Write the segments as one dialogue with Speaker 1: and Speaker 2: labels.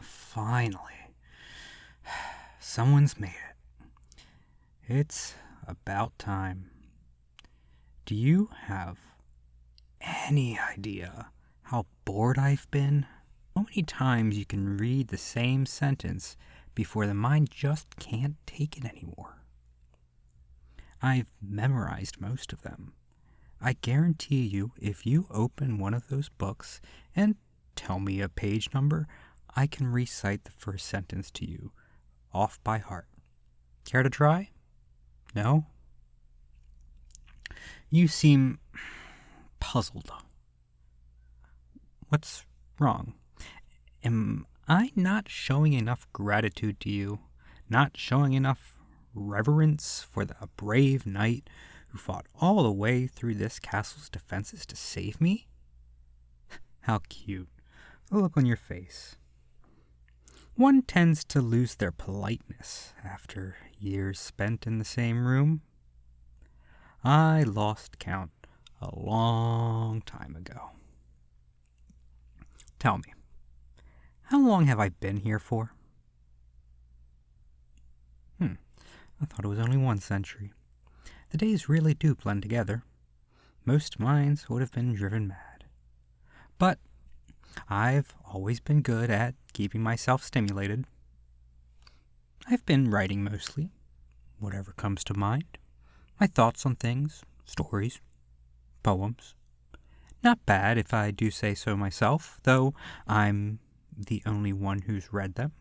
Speaker 1: Finally. Someone's made it. It's about time. Do you have any idea how bored I've been? How many times you can read the same sentence before the mind just can't take it anymore? I've memorized most of them. I guarantee you, if you open one of those books and tell me a page number, I can recite the first sentence to you, off by heart. Care to try? No? You seem puzzled. What's wrong? Am I not showing enough gratitude to you? Not showing enough reverence for the brave knight who fought all the way through this castle's defenses to save me? How cute. The look on your face. One tends to lose their politeness after years spent in the same room. I lost count a long time ago. Tell me, how long have I been here for? I thought it was only 1 century. The days really do blend together. Most minds would have been driven mad. But I've always been good at keeping myself stimulated. I've been writing mostly, whatever comes to mind. My thoughts on things, stories, poems. Not bad if I do say so myself, though I'm the only one who's read them.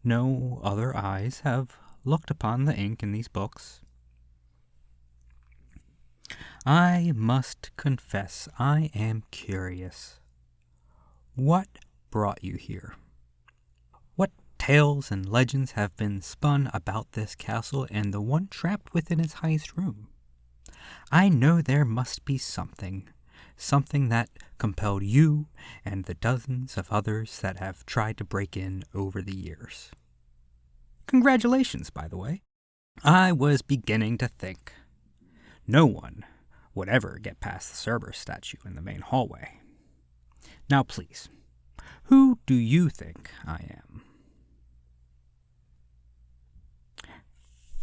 Speaker 1: No other eyes have looked upon the ink in these books. I must confess I am curious. What brought you here? What tales and legends have been spun about this castle and the one trapped within its highest room? I know there must be something that compelled you and the dozens of others that have tried to break in over the years. Congratulations, by the way. I was beginning to think no one would ever get past the Cerberus statue in the main hallway. Now please, who do you think I am?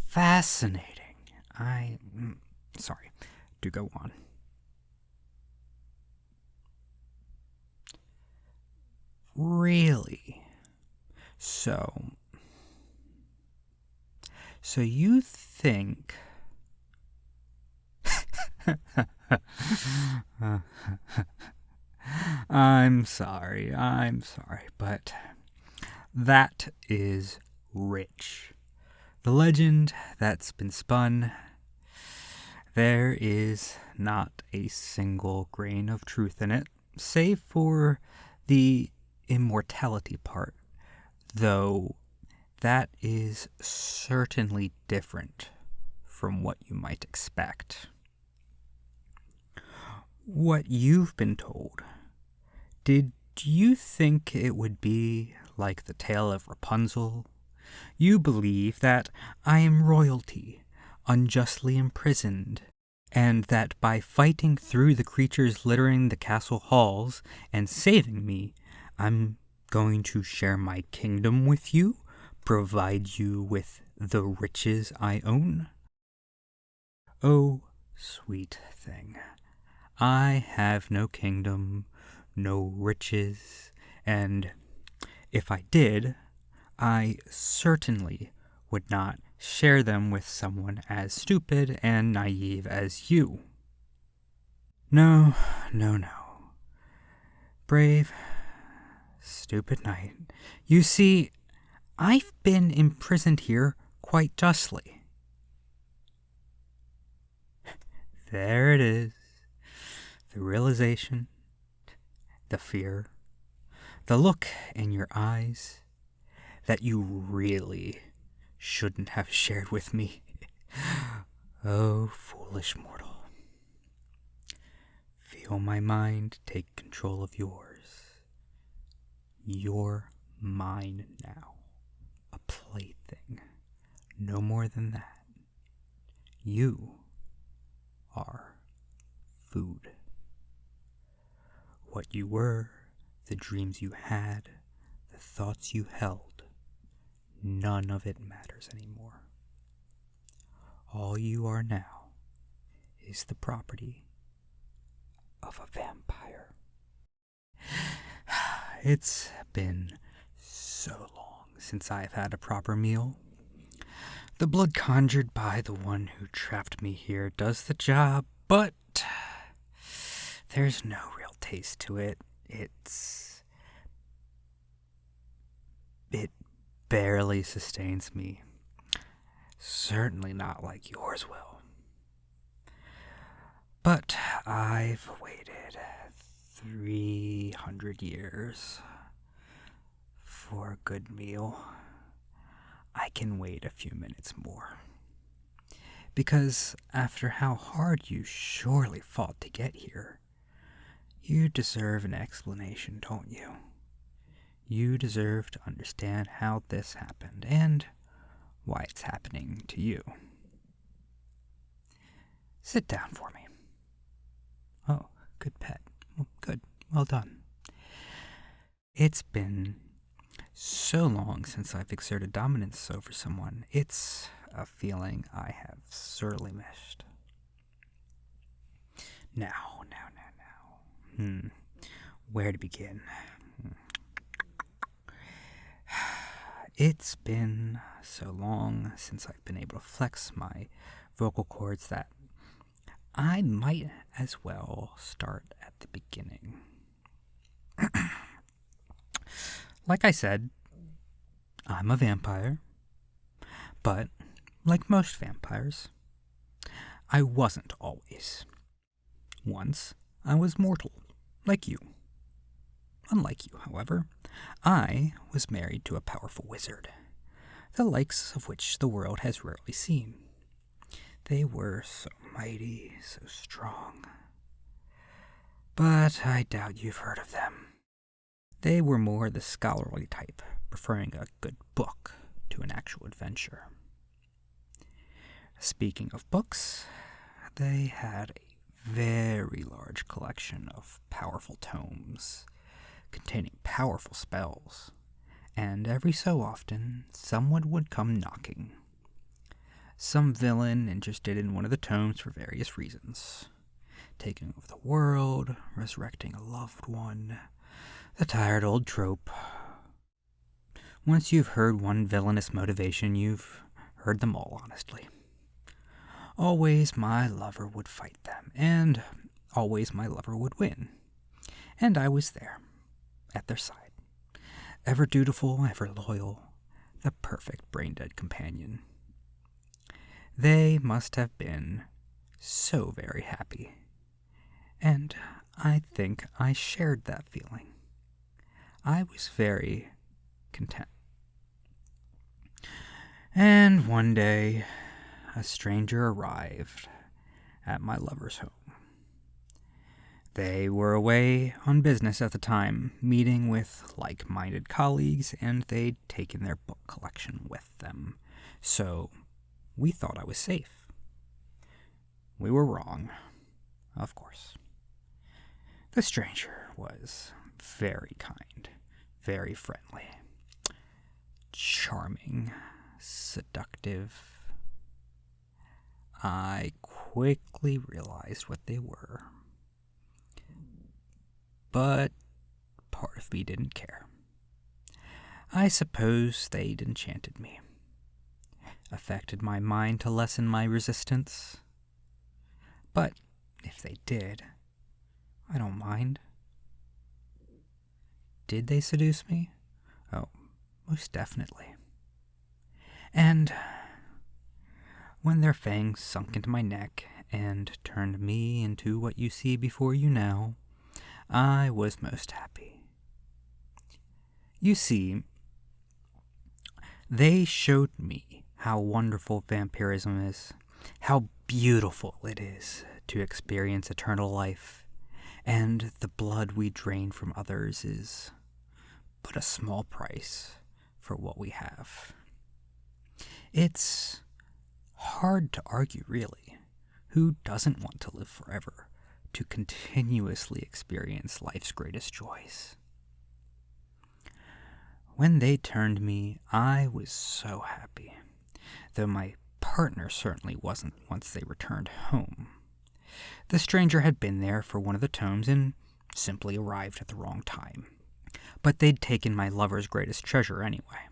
Speaker 1: Fascinating. Sorry, do go on. Really? So you think... I'm sorry, but that is rich. The legend that's been spun, there is not a single grain of truth in it, save for the immortality part, though that is certainly different from what you might expect. What you've been told, did you think it would be like the tale of Rapunzel? You believe that I am royalty, unjustly imprisoned, and that by fighting through the creatures littering the castle halls and saving me, I'm going to share my kingdom with you, provide you with the riches I own? Oh, sweet thing, I have no kingdom, no riches, and if I did, I certainly would not share them with someone as stupid and naive as you. No. Brave, stupid knight. You see, I've been imprisoned here quite justly. There it is. The realization, the fear, the look in your eyes that you really shouldn't have shared with me. Oh, foolish mortal. Feel my mind take control of yours. You're mine now. A plaything. No more than that. You are food. What you were the dreams you had, the thoughts you held, none of it matters anymore. All you are now is the property of a vampire. It's been so long since I've had a proper meal. The blood conjured by the one who trapped me here does the job, but there's no real taste to it. It barely sustains me. Certainly not like yours will. But I've waited 300 years for a good meal. I can wait a few minutes more. Because after how hard you surely fought to get here, you deserve an explanation, don't you? You deserve to understand how this happened and why it's happening to you. Sit down for me. Oh, good pet. Good. Well done. It's been so long since I've exerted dominance over someone. It's a feeling I have sorely missed. Now. Where to begin? It's been so long since I've been able to flex my vocal cords that I might as well start at the beginning. Like I said, I'm a vampire, but like most vampires, I wasn't always. Once, I was mortal, like you. Unlike you, however, I was married to a powerful wizard, the likes of which the world has rarely seen. They were so mighty, so strong. But I doubt you've heard of them. They were more the scholarly type, preferring a good book to an actual adventure. Speaking of books, they had a very large collection of powerful tomes containing powerful spells, and every so often someone would come knocking. Some villain interested in one of the tomes for various reasons. Taking over the world, resurrecting a loved one, the tired old trope. Once you've heard one villainous motivation, you've heard them all, honestly. Always my lover would fight them, and always my lover would win. And I was there, at their side. Ever dutiful, ever loyal, the perfect brain-dead companion. They must have been so very happy. And I think I shared that feeling. I was very content. And one day, a stranger arrived at my lover's home. They were away on business at the time, meeting with like-minded colleagues, and they'd taken their book collection with them. So we thought I was safe. We were wrong, of course. The stranger was very kind, very friendly, charming, seductive. I quickly realized what they were, but part of me didn't care. I suppose they'd enchanted me, affected my mind to lessen my resistance. But if they did, I don't mind. Did they seduce me? Oh, most definitely. And when their fangs sunk into my neck and turned me into what you see before you now, I was most happy. You see, they showed me how wonderful vampirism is, how beautiful it is to experience eternal life, and the blood we drain from others is but a small price for what we have. It's hard to argue, really. Who doesn't want to live forever, to continuously experience life's greatest joys? When they turned me, I was so happy, though my partner certainly wasn't once they returned home. The stranger had been there for one of the tomes and simply arrived at the wrong time. But they'd taken my lover's greatest treasure anyway.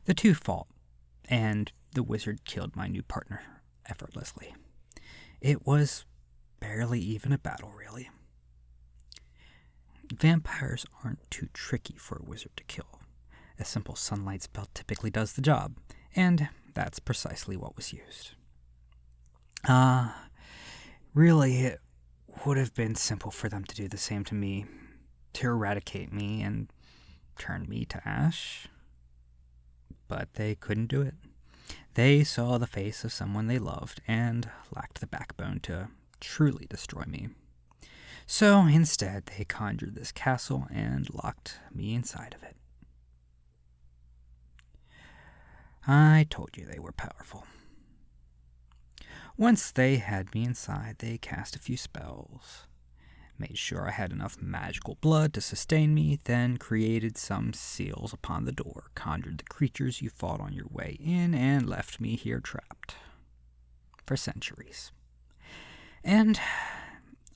Speaker 1: The two fought, and the wizard killed my new partner effortlessly. It was barely even a battle, really. Vampires aren't too tricky for a wizard to kill. A simple sunlight spell typically does the job, and that's precisely what was used. Really, it would have been simple for them to do the same to me, to eradicate me and turn me to ash. But they couldn't do it. They saw the face of someone they loved and lacked the backbone to truly destroy me. So instead, they conjured this castle and locked me inside of it. I told you they were powerful. Once they had me inside, they cast a few spells, made sure I had enough magical blood to sustain me, then created some seals upon the door, conjured the creatures you fought on your way in, and left me here trapped for centuries. And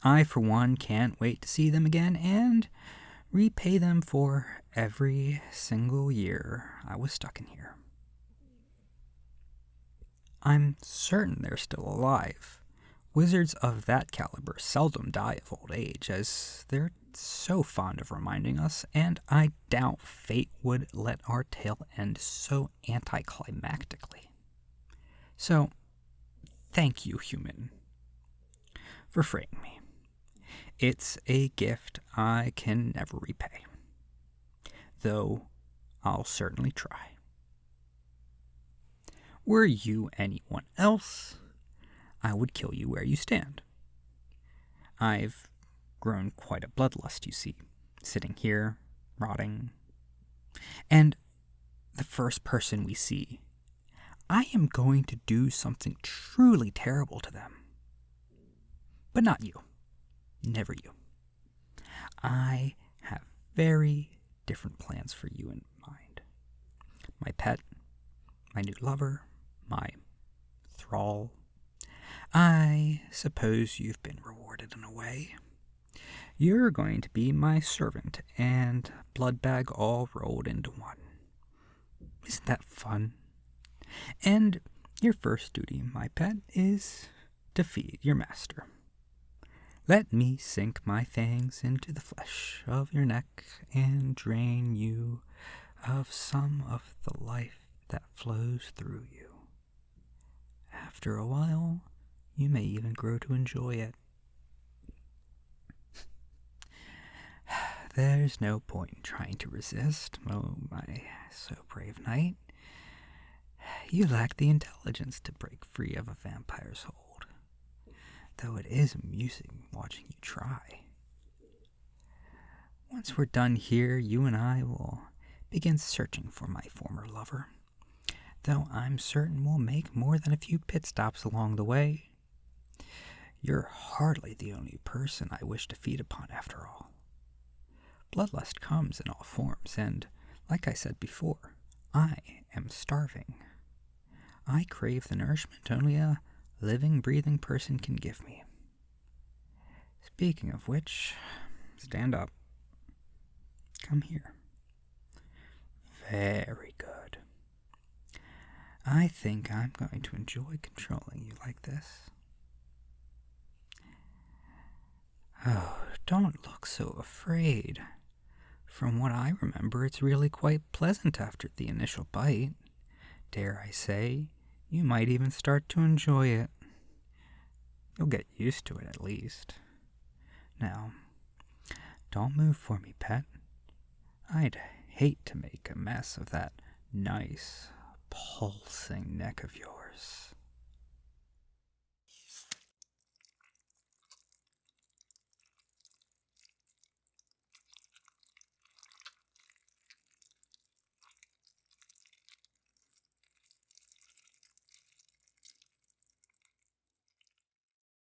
Speaker 1: I, for one, can't wait to see them again and repay them for every single year I was stuck in here. I'm certain they're still alive. Wizards of that caliber seldom die of old age, as they're so fond of reminding us, and I doubt fate would let our tale end so anticlimactically. So, thank you, human, for freeing me. It's a gift I can never repay, though I'll certainly try. Were you anyone else, I would kill you where you stand. I've grown quite a bloodlust, you see, sitting here, rotting. And the first person we see, I am going to do something truly terrible to them. But not you. Never you. I have very different plans for you in mind. My pet, my new lover, my thrall. I suppose you've been rewarded in a way. You're going to be my servant and blood bag all rolled into one. Isn't that fun? And your first duty, my pet, is to feed your master. Let me sink my fangs into the flesh of your neck and drain you of some of the life that flows through you. After a while, you may even grow to enjoy it. There's no point in trying to resist, oh my so brave knight. You lack the intelligence to break free of a vampire's hold, though it is amusing watching you try. Once we're done here, you and I will begin searching for my former lover, though I'm certain we'll make more than a few pit stops along the way. You're hardly the only person I wish to feed upon, after all. Bloodlust comes in all forms, and, like I said before, I am starving. I crave the nourishment only a living, breathing person can give me. Speaking of which, stand up. Come here. Very good. I think I'm going to enjoy controlling you like this. Oh, don't look so afraid. From what I remember, it's really quite pleasant after the initial bite. Dare I say, you might even start to enjoy it. You'll get used to it at least. Now, don't move for me, pet. I'd hate to make a mess of that nice, pulsing neck of yours.